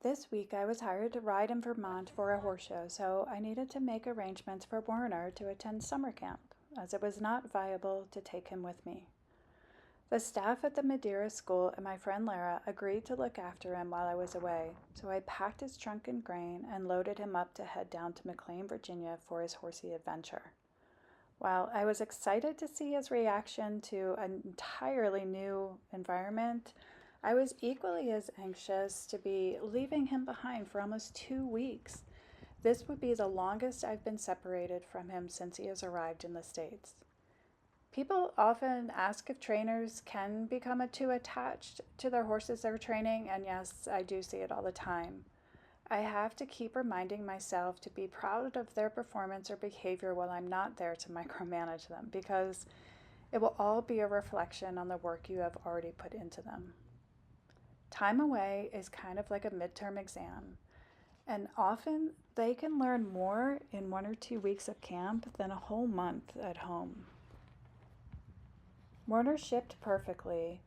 This week I was hired to ride in Vermont for a horse show, so I needed to make arrangements for Werner to attend summer camp, as it was not viable to take him with me. The staff at the Madeira School and my friend Lara agreed to look after him while I was away, so I packed his trunk and grain and loaded him up to head down to McLean, Virginia for his horsey adventure. While I was excited to see his reaction to an entirely new environment, I was equally as anxious to be leaving him behind for almost 2 weeks. This would be the longest I've been separated from him since he has arrived in the States. People often ask if trainers can become too attached to their horses they're training, and yes, I do see it all the time. I have to keep reminding myself to be proud of their performance or behavior while I'm not there to micromanage them, because it will all be a reflection on the work you have already put into them. Time away is kind of like a midterm exam, and often they can learn more in 1 or 2 weeks of camp than a whole month at home. Werner shipped perfectly,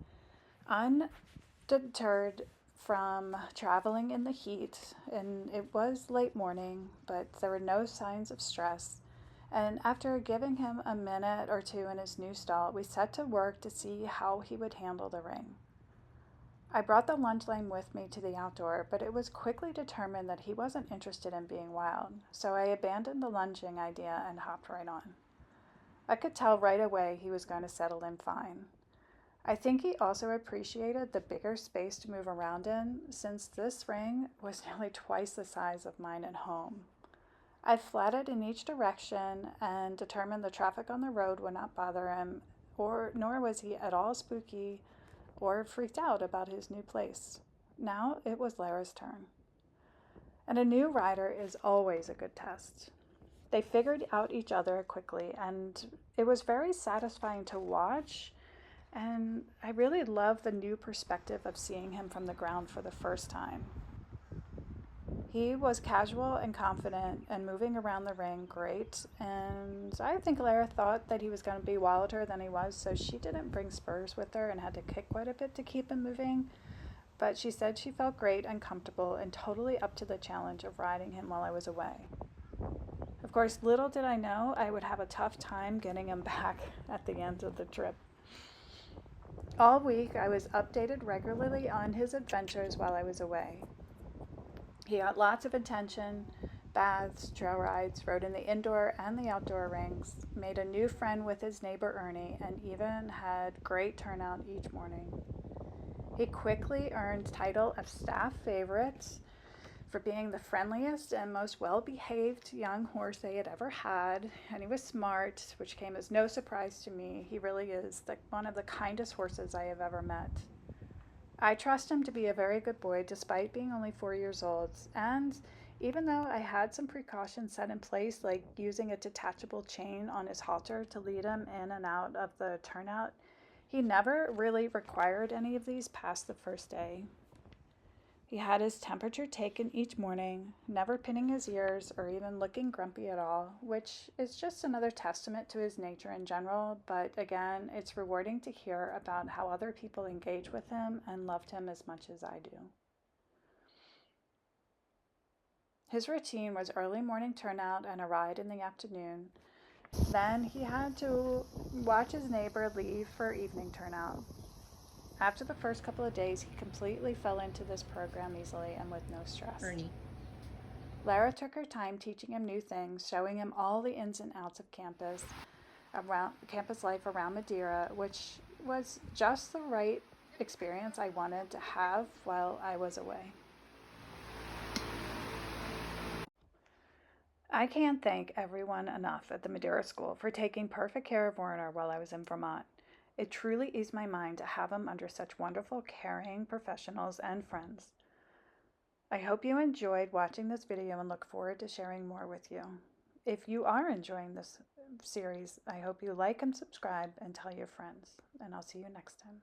undeterred from traveling in the heat, and it was late morning, but there were no signs of stress. And after giving him a minute or two in his new stall, we set to work to see how he would handle the ring. I brought the lunge lane with me to the outdoor, but it was quickly determined that he wasn't interested in being wild, so I abandoned the lunging idea and hopped right on. I could tell right away he was going to settle in fine. I think he also appreciated the bigger space to move around in, since this ring was nearly twice the size of mine at home. I flatted in each direction and determined the traffic on the road would not bother him, nor was he at all spooky or freaked out about his new place. Now it was Lara's turn. And a new rider is always a good test. They figured out each other quickly, and it was very satisfying to watch. And I really love the new perspective of seeing him from the ground for the first time. He was casual and confident and moving around the ring great, and I think Lara thought that he was going to be wilder than he was, so she didn't bring spurs with her and had to kick quite a bit to keep him moving, but she said she felt great and comfortable and totally up to the challenge of riding him while I was away. Of course, little did I know I would have a tough time getting him back at the end of the trip. All week, I was updated regularly on his adventures while I was away. He got lots of attention, baths, trail rides, rode in the indoor and the outdoor rings, made a new friend with his neighbor Ernie, and even had great turnout each morning. He quickly earned title of staff favorite for being the friendliest and most well-behaved young horse they had ever had, and he was smart, which came as no surprise to me. He really is one of the kindest horses I have ever met. I trust him to be a very good boy despite being only 4 years old, and even though I had some precautions set in place, like using a detachable chain on his halter to lead him in and out of the turnout, he never really required any of these past the first day. He had his temperature taken each morning, never pinning his ears or even looking grumpy at all, which is just another testament to his nature in general, but again, it's rewarding to hear about how other people engage with him and loved him as much as I do. His routine was early morning turnout and a ride in the afternoon. Then he had to watch his neighbor leave for evening turnout. After the first couple of days, he completely fell into this program easily and with no stress. Ernie. Lara took her time teaching him new things, showing him all the ins and outs of campus life around Madeira, which was just the right experience I wanted to have while I was away. I can't thank everyone enough at the Madeira School for taking perfect care of Werner while I was in Vermont. It truly eased my mind to have him under such wonderful, caring professionals and friends. I hope you enjoyed watching this video and look forward to sharing more with you. If you are enjoying this series, I hope you like and subscribe and tell your friends, and I'll see you next time.